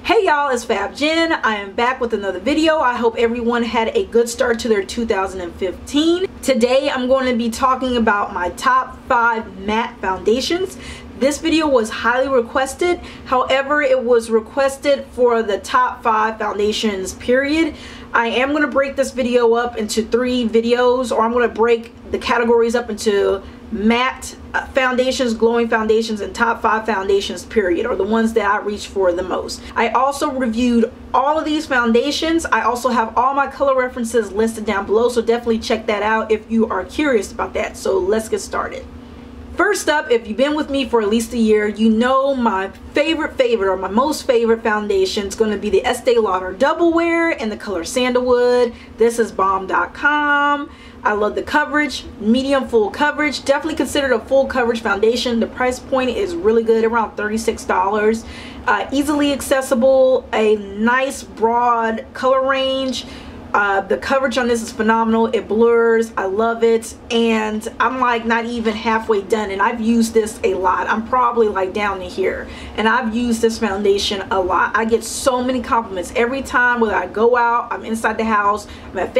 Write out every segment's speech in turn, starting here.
Hey y'all, it's Fab Jen. I am back with another video. I hope everyone had a good start to their 2015. Today I'm going to be talking about my top 5 matte foundations. This video was highly requested. However, it was requested for the top 5 foundations period. I am going to break this video up into 3 videos, or I'm going to break the categories up into matte foundations, glowing foundations, and top 5 foundations period, or the ones that I reach for the most. I also reviewed all of these foundations. I also have all my color references listed down below, so definitely check that out if you are curious about that. So let's get started. First up, if you've been with me for at least a year, you know my favorite or my most favorite foundation is going to be the Estee Lauder Double Wear in the color Sandlewood. This is bomb.com. I love the coverage, medium full coverage, definitely considered a full coverage foundation. The price point is really good, around $36. Easily accessible, a nice broad color range. The coverage on this is phenomenal. It blurs. I love it, and I'm like not even halfway done, and I've used this a lot. I'm probably like down to here, and I've used this foundation a lot. I get so many compliments every time, whether I go out, I'm inside the house, I'm at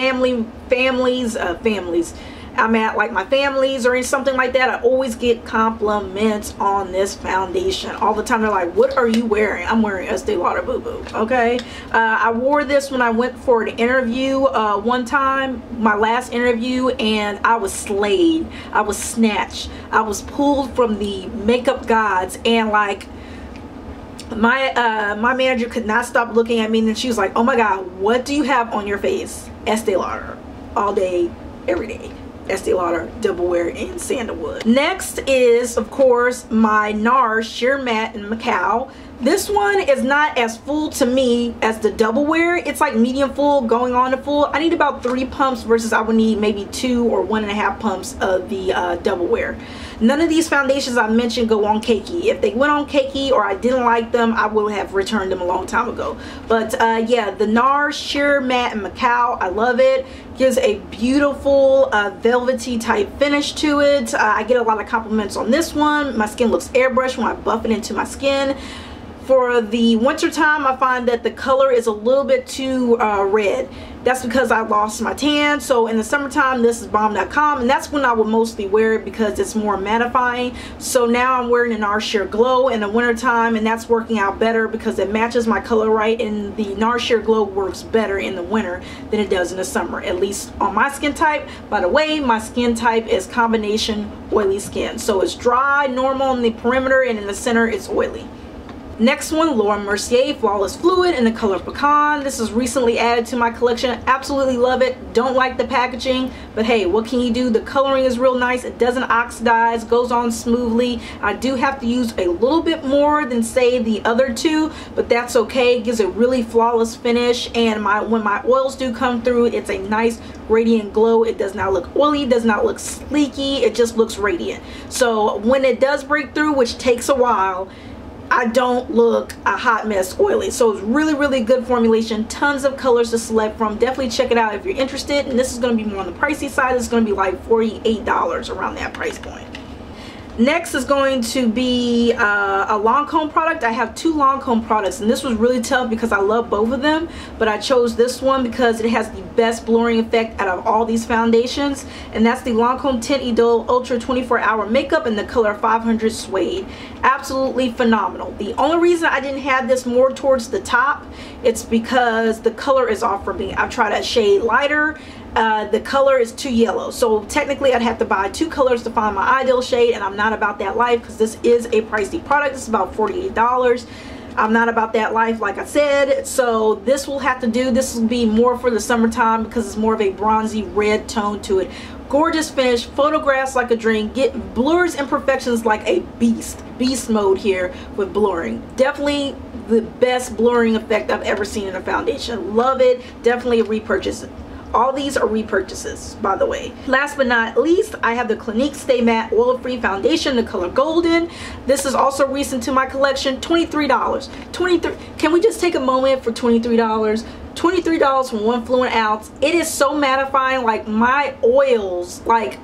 I'm at like my families or something like that. I always get compliments on this foundation all the time. They're like, what are you wearing? I'm wearing Estee Lauder Boo Boo. Okay, I wore this when I went for an interview one time, my last interview, and I was slayed. I was snatched. I was pulled from the makeup gods, and like my manager could not stop looking at me, and she was like, oh my god, what do you have on your face? Estee Lauder, all day, every day. Estee Lauder Double Wear in Sandalwood. Next is, of course, my Nars Sheer Matte in Macao. This one is not as full to me as the Double Wear. It's like medium full going on to full. I need about 3 pumps versus I would need maybe 2 or 1.5 pumps of the Double Wear. None of these foundations I mentioned go on cakey. If they went on cakey or I didn't like them, I would have returned them a long time ago. But yeah, the Nars Sheer Matte in Macao, I love it. Gives a beautiful velvety type finish to it. I get a lot of compliments on this one. My skin looks airbrushed when I buff it into my skin. For the winter time, I find that the color is a little bit too red. That's because I lost my tan. So in the summertime, this is bomb.com, and that's when I would mostly wear it because it's more mattifying. So now I'm wearing an Nars Sheer Glow in the wintertime, and that's working out better because it matches my color right, and the Nars Sheer Glow works better in the winter than it does in the summer, at least on my skin type. By the way, my skin type is combination oily skin. So it's dry, normal on the perimeter, and in the center it's oily. Next one, Mercier Flawless Fluid in the color Pecan. This is recently added to my collection. Absolutely love it. Don't like the packaging, but hey, what can you do? The coloring is real nice. It doesn't oxidize, goes on smoothly. I do have to use a little bit more than say the other 2, but that's okay. It gives a really flawless finish, and when my oils do come through, it's a nice radiant glow. It does not look oily, does not look sleeky, it just looks radiant. So when it does break through, which takes a while, I don't look a hot mess oily. So it's really good formulation, tons of colors to select from. Definitely check it out if you're interested, and this is going to be more on the pricey side. It's going to be like $48 around that price point. Next is going to be a Lancome product. I have 2 Lancome products, and this was really tough because I love both of them, but I chose this one because it has the best blurring effect out of all these foundations, and that's the Lancome Tint Idole Ultra 24-Hour Makeup in the color 500 Suede. Absolutely phenomenal. The only reason I didn't have this more towards the top, it's because the color is off for me. I've tried a shade lighter. The color is too yellow, so technically I'd have to buy 2 colors to find my ideal shade, and I'm not about that life because this is a pricey product. It's about $48. I'm not about that life, like I said, so this will have to do. This will be more for the summertime because it's more of a bronzy red tone to it. Gorgeous finish, photographs like a dream, get blurs imperfections like a beast mode here with blurring. Definitely the best blurring effect I've ever seen in a foundation. Love it. Definitely a repurchase. All these are repurchases, by the way. Last but not least, I have the Clinique Stay Matte Oil-Free Foundation, the color Golden. This is also recent to my collection. $23. Can we just take a moment for $23? $23 for 1 fluid ounce. It is so mattifying. Like my oils, like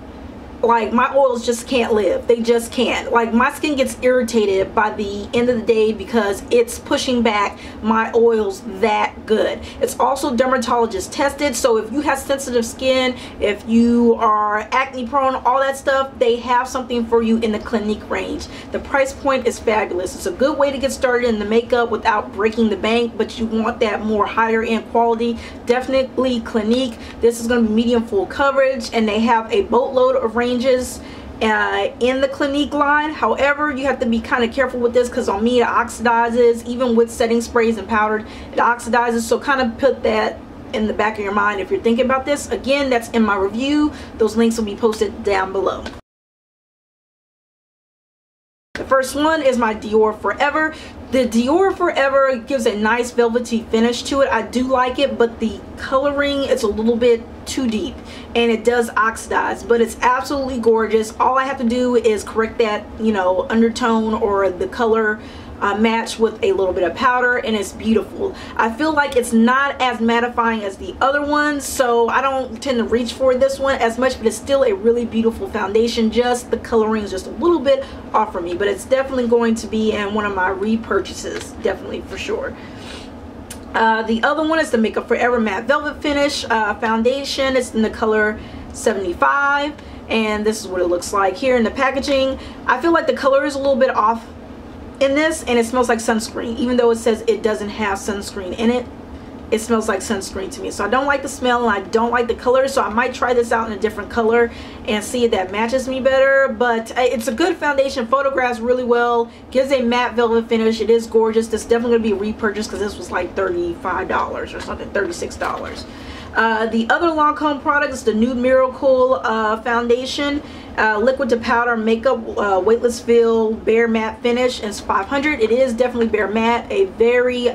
like my oils just can't live. They just can't. Like my skin gets irritated by the end of the day because it's pushing back my oils that good. It's also dermatologist tested, so if you have sensitive skin, if you are acne prone, all that stuff, they have something for you in the Clinique range. The price point is fabulous. It's a good way to get started in the makeup without breaking the bank, but you want that more higher end quality. Definitely Clinique. This is going to be medium full coverage, and they have a boatload of ranges in the Clinique line. However, you have to be kind of careful with this because on me it oxidizes. Even with setting sprays and powdered, it oxidizes, so kind of put that in the back of your mind if you're thinking about this. Again, that's in my review. Those links will be posted down below. The first one is my Dior Forever. The Dior Forever gives a nice velvety finish to it. I do like it, but the coloring is a little bit too deep and it does oxidize, but it's absolutely gorgeous. All I have to do is correct that, you know, undertone or the color match with a little bit of powder, and it's beautiful. I feel like it's not as mattifying as the other ones, so I don't tend to reach for this one as much, but it's still a really beautiful foundation. Just the coloring is just a little bit off for me, but it's definitely going to be in one of my repurchases, definitely for sure. The other one is the Makeup Forever Matte Velvet Finish foundation. It's in the color 75, and this is what it looks like here in the packaging. I feel like the color is a little bit off in this, and it smells like sunscreen. Even though it says it doesn't have sunscreen in it, it smells like sunscreen to me. So I don't like the smell and I don't like the color, so I might try this out in a different color and see if that matches me better. But it's a good foundation, photographs really well, gives a matte velvet finish. It is gorgeous. This is definitely going to be a repurchase because this was like $35 or something, $36. The other Lancome product is the Nude Miracle foundation, liquid to powder makeup, weightless feel, bare matte finish, and it's 500. It is definitely bare matte, a very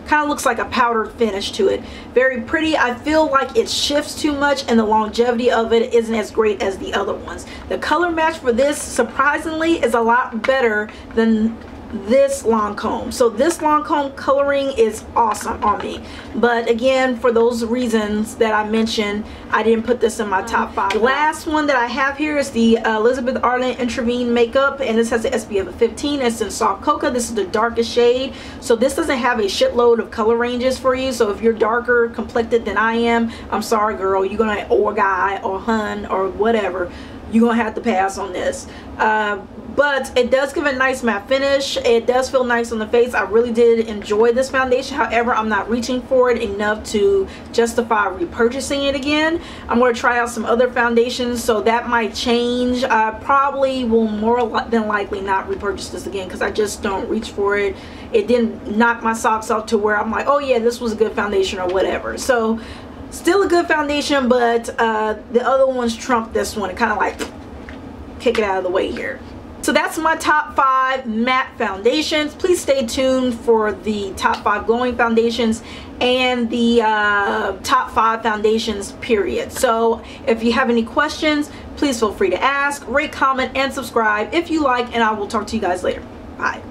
kind of looks like a powdered finish to it. Very pretty. I feel like it shifts too much and the longevity of it isn't as great as the other ones. The color match for this, surprisingly, is a lot better than this Lancome. So this Lancome coloring is awesome on me, but again, for those reasons that I mentioned, I didn't put this in my top 5. The last one that I have here is the Elizabeth Arden Intervene makeup, and this has an SPF of 15. It's in Soft Cocoa. This is the darkest shade, so this doesn't have a shitload of color ranges for you. So if you're darker complected than I am, I'm sorry girl, you're gonna, or guy or hun or whatever, you're gonna have to pass on this. But it does give a nice matte finish. It does feel nice on the face. I really did enjoy this foundation. However, I'm not reaching for it enough to justify repurchasing it again. I'm going to try out some other foundations, so that might change. I probably will more than likely not repurchase this again because I just don't reach for it. It didn't knock my socks off to where I'm like, oh yeah, this was a good foundation or whatever. So still a good foundation, but the other ones trump this one. Kind of like kick it out of the way here. So that's my top 5 matte foundations. Please stay tuned for the top 5 glowing foundations and the top 5 foundations period. So if you have any questions, please feel free to ask, rate, comment, and subscribe if you like, and I will talk to you guys later. Bye.